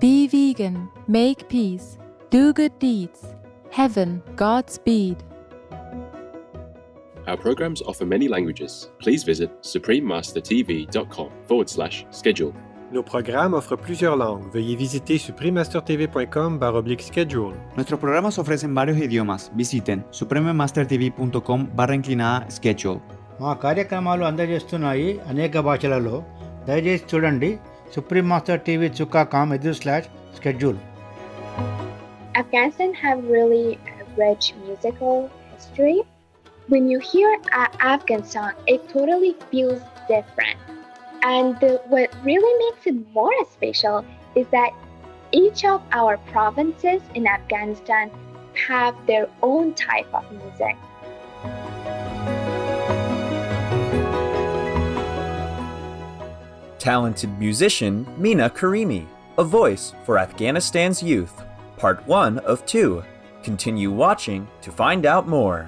Be vegan, make peace, do good deeds. Heaven, Godspeed. Our programs offer many languages. Please visit suprememastertv.com/schedule. Nos programmes offrent plusieurs langues. Veuillez visiter suprememastertv.com/schedule. Nuestros programas ofrecen varios idiomas. Visiten suprememastertv.com/schedule. మా కార్యక్రమాలు అందజేస్తున్నాయి అనేక భాషలలో. దయచేసి చూడండి suprememastertv.com/schedule. Afghanistan have really rich musical history. When you hear Afghan song, it totally feels different. And what really makes it more special is that each of our provinces in Afghanistan have their own type of music. Talented musician Meena Karimi, a voice for Afghanistan's youth. Part 1 of 2. Continue watching to find out more.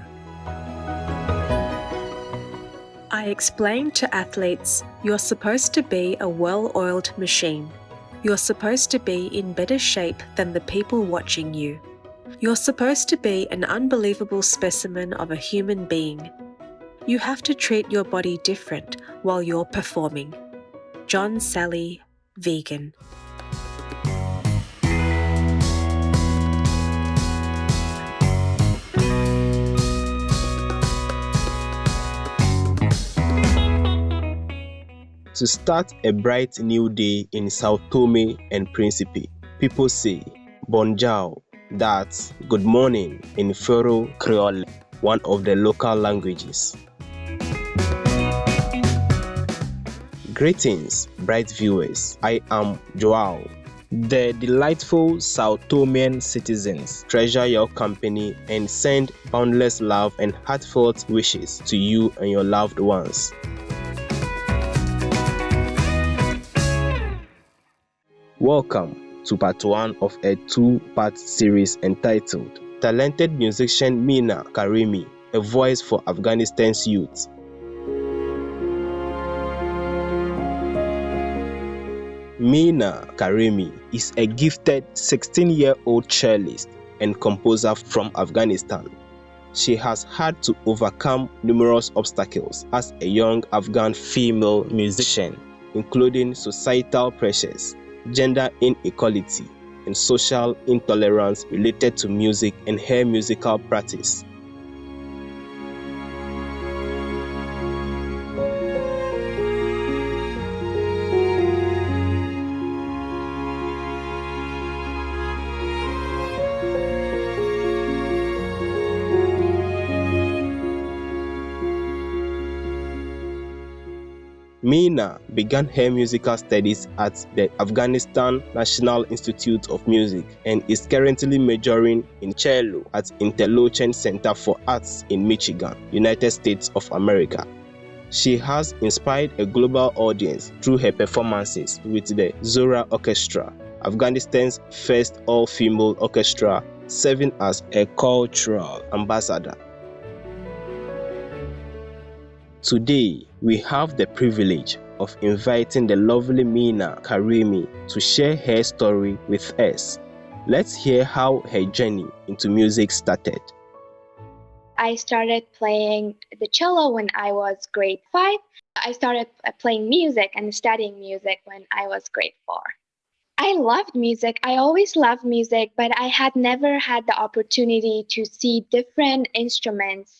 I explained to athletes, you're supposed to be a well-oiled machine. You're supposed to be in better shape than the people watching you. You're supposed to be an unbelievable specimen of a human being. You have to treat your body different while you're performing. John Sally, vegan. To start a bright new day in Sao Tome and Principe, people say Bonjour, that's good morning in Fero Creole, one of the local languages. Greetings, bright viewers. I am Joao. The delightful Sao Tomean citizens treasure your company and send boundless love and heartfelt wishes to you and your loved ones. Welcome to part 1 of a 2-part series entitled Talented Musician Meena Karimi, a voice for Afghanistan's youth. Meena Karimi is a gifted 16-year-old cellist and composer from Afghanistan. She has had to overcome numerous obstacles as a young Afghan female musician, including societal pressures, gender inequality, and social intolerance related to music and her musical practice. Meena began her musical studies at the Afghanistan National Institute of Music and is currently majoring in cello at Interlochen Center for Arts in Michigan, United States of America. She has inspired a global audience through her performances with the Zora Orchestra, Afghanistan's first all-female orchestra, serving as a cultural ambassador. Today, we have the privilege of inviting the lovely Meena Karimi to share her story with us. Let's hear how her journey into music started. I started playing the cello when I was grade 5. I started playing music and studying music when I was grade 4. I loved music. I always loved music, but I had never had the opportunity to see different instruments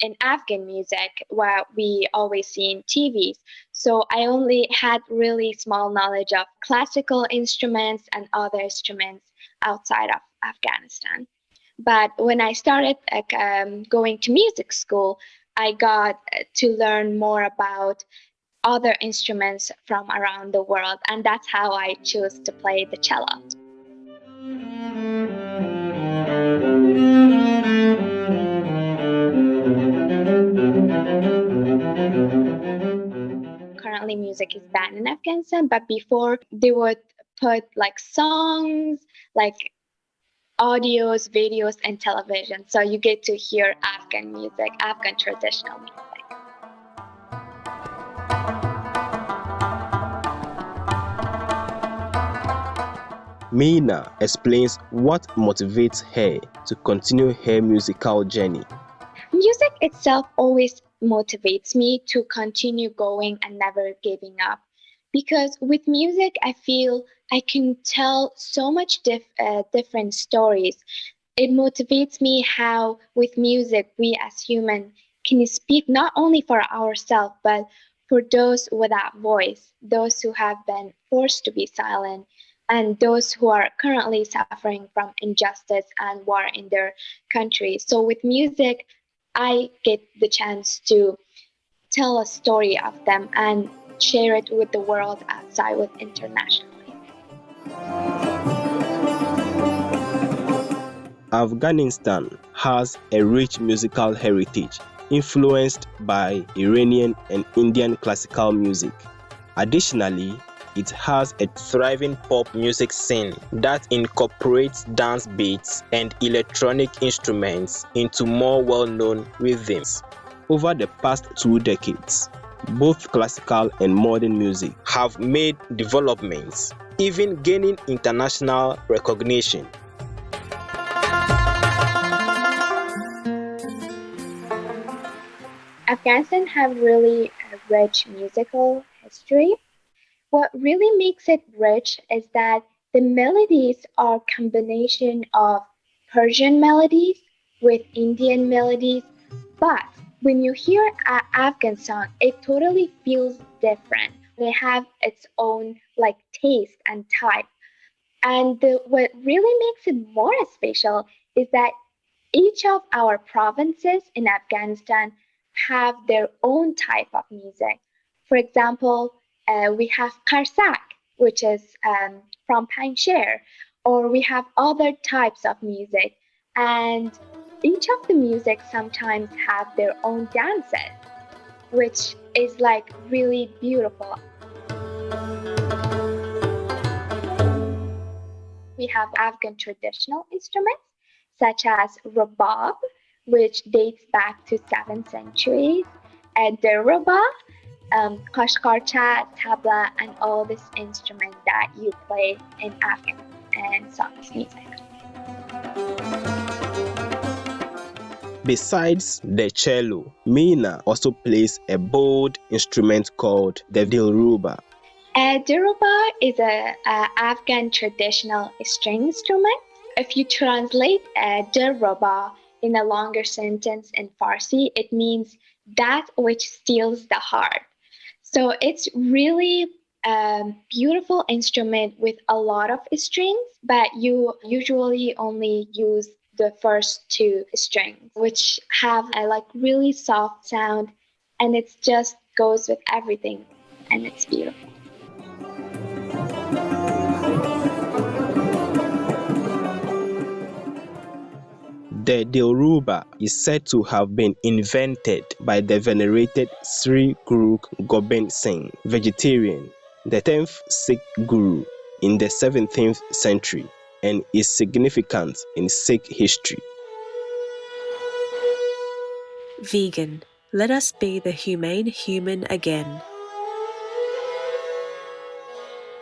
in Afghan music, what we always see in TVs. So I only had really small knowledge of classical instruments and other instruments outside of Afghanistan. But when I started going to music school, I got to learn more about other instruments from around the world, and that's how I chose to play the cello. Currently music is banned in Afghanistan, but before they would put like songs, like audios, videos, and television, so you get to hear Afghan music, Afghan traditional music. Meena explains what motivates her to continue her musical journey. Music itself always motivates me to continue going and never giving up. Because with music, I feel I can tell so much different stories. It motivates me how, with music, we as humans can speak not only for ourselves, but for those without voice, those who have been forced to be silent, and those who are currently suffering from injustice and war in their country. So, with music, I get the chance to tell a story of them and share it with the world outside, with internationally. Afghanistan has a rich musical heritage influenced by Iranian and Indian classical music. Additionally, it has a thriving pop music scene that incorporates dance beats and electronic instruments into more well-known rhythms. Over the past 2 decades, both classical and modern music have made developments, even gaining international recognition. Afghanistan have really a rich musical history. What really makes it rich is that the melodies are a combination of Persian melodies with Indian melodies, but when you hear an Afghan song, it totally feels different. They have its own taste and type. And what really makes it more special is that each of our provinces in Afghanistan have their own type of music. For example, we have Karsak, which is from Panjshir, or we have other types of music. And each of the music sometimes have their own dances, which is really beautiful. We have Afghan traditional instruments such as rabab, which dates back to 7th century, and duraba, kashkarcha, tabla, and all these instruments that you play in Afghan and songs music. Besides the cello, Meena also plays a bold instrument called the dilruba. Dilruba is an Afghan traditional string instrument. If you translate dilruba in a longer sentence in Farsi, it means that which steals the heart. So it's really a beautiful instrument with a lot of strings, but you usually only use the first 2 strings, which have a really soft sound, and it just goes with everything, and it's beautiful. The dilruba is said to have been invented by the venerated Sri Guru Gobind Singh, vegetarian, the 10th Sikh Guru in the 17th century, and is significant in Sikh history. Vegan, let us be the humane human again.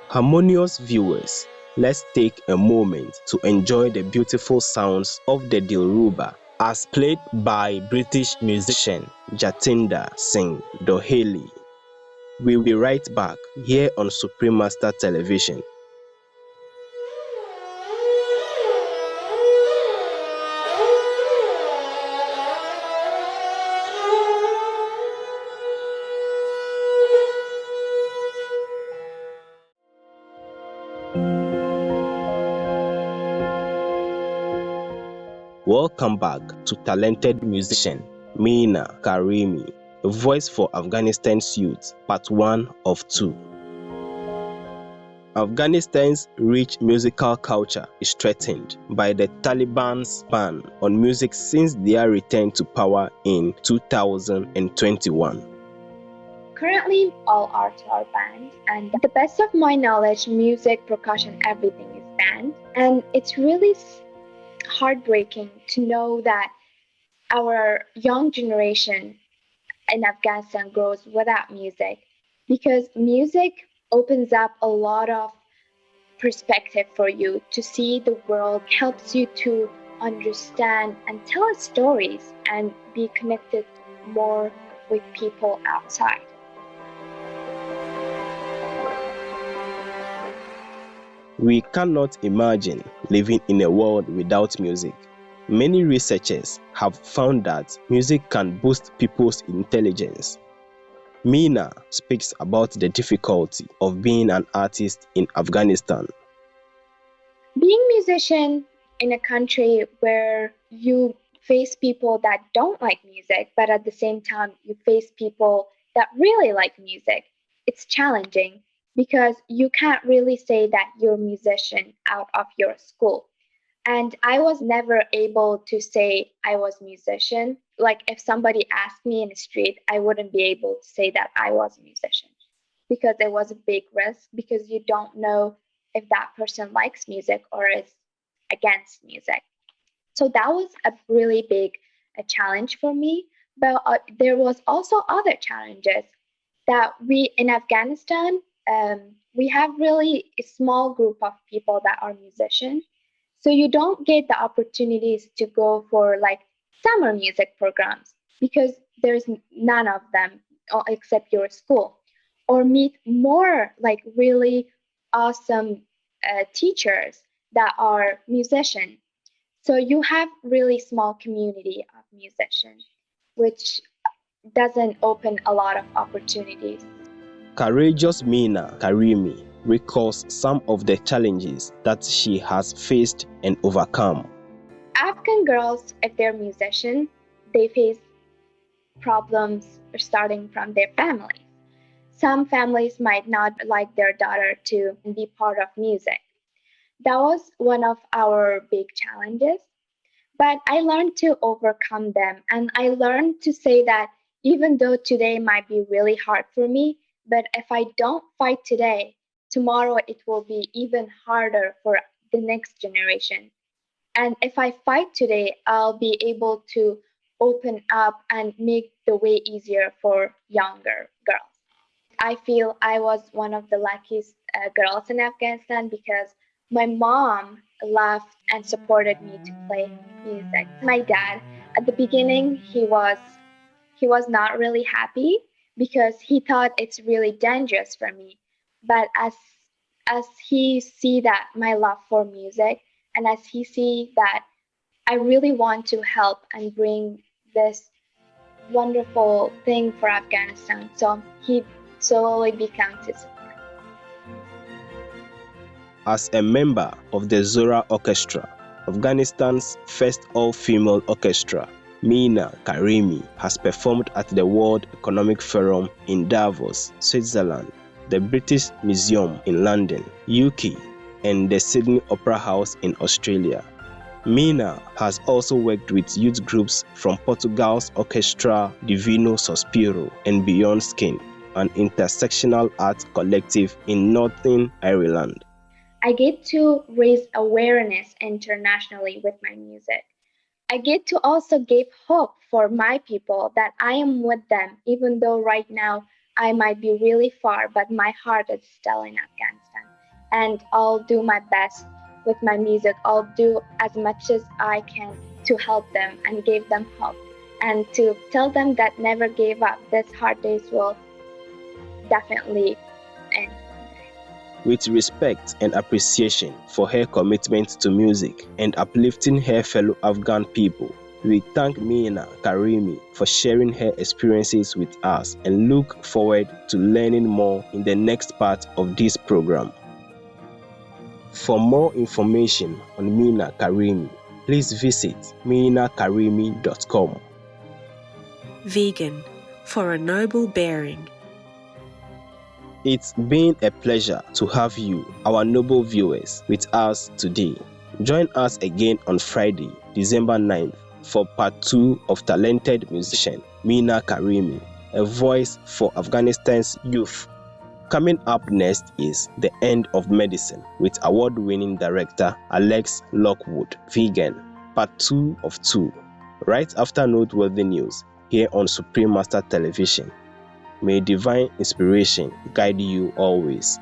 Harmonious viewers, let's take a moment to enjoy the beautiful sounds of the dilruba as played by British musician Jatinder Singh Doheny. We'll be right back here on Supreme Master Television. Welcome back to talented musician Meena Karimi, a voice for Afghanistan's youth, part 1 of 2. Afghanistan's rich musical culture is threatened by the Taliban's ban on music since their return to power in 2021. Currently, all arts are banned, and to the best of my knowledge, music, percussion, everything is banned. And it's really heartbreaking to know that our young generation in Afghanistan grows without music, because music opens up a lot of perspective for you to see the world, helps you to understand and tell stories and be connected more with people outside. We cannot imagine living in a world without music. Many researchers have found that music can boost people's intelligence. Meena speaks about the difficulty of being an artist in Afghanistan. Being a musician in a country where you face people that don't like music, but at the same time you face people that really like music, it's challenging because you can't really say that you're a musician out of your school. And I was never able to say I was a musician. Like if somebody asked me in the street, I wouldn't be able to say that I was a musician because it was a big risk, because you don't know if that person likes music or is against music. So that was a really big challenge for me. But there was also other challenges that we in Afghanistan, we have really a small group of people that are musicians. So you don't get the opportunities to go for like summer music programs because there's none of them except your school, or meet more like really awesome teachers that are musicians. So you have really small community of musicians, which doesn't open a lot of opportunities. Courageous Meena Karimi recalls some of the challenges that she has faced and overcome. Afghan girls, if they're musicians, they face problems starting from their families. Some families might not like their daughter to be part of music. That was one of our big challenges. But I learned to overcome them, and I learned to say that even though today might be really hard for me, but if I don't fight today, tomorrow it will be even harder for the next generation. And if I fight today, I'll be able to open up and make the way easier for younger girls. I feel I was one of the luckiest girls in Afghanistan because my mom loved and supported me to play music. My dad, at the beginning, he was not really happy because he thought it's really dangerous for me. But as he see that my love for music, and as he see that I really want to help and bring this wonderful thing for Afghanistan, so he slowly becomes his support. As a member of the Zora Orchestra, Afghanistan's first all-female orchestra, Meena Karimi has performed at the World Economic Forum in Davos, Switzerland, the British Museum in London, UK, and the Sydney Opera House in Australia. Meena has also worked with youth groups from Portugal's Orchestra Divino Sospiro and Beyond Skin, an intersectional art collective in Northern Ireland. I get to raise awareness internationally with my music. I get to also give hope for my people that I am with them, even though right now I might be really far, but my heart is still in Afghanistan. And I'll do my best with my music. I'll do as much as I can to help them and give them hope and to tell them that never give up. These hard days will definitely end. With respect and appreciation for her commitment to music and uplifting her fellow Afghan people, we thank Meena Karimi for sharing her experiences with us and look forward to learning more in the next part of this program. For more information on Meena Karimi, please visit meenakarimi.com. Vegan, for a noble bearing. It's been a pleasure to have you, our noble viewers, with us today. Join us again on Friday, December 9th, for part 2 of talented musician Meena Karimi, a voice for Afghanistan's youth. Coming up next is The End of Medicine with award-winning director Alex Lockwood, Vegan, part 2 of 2, right after noteworthy news here on Supreme Master Television. May divine inspiration guide you always.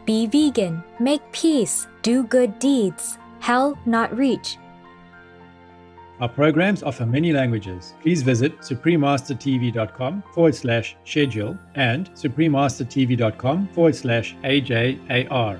Be vegan, make peace, do good deeds, hell not reach. Our programs offer many languages. Please visit suprememastertv.com/schedule and suprememastertv.com/AJAR.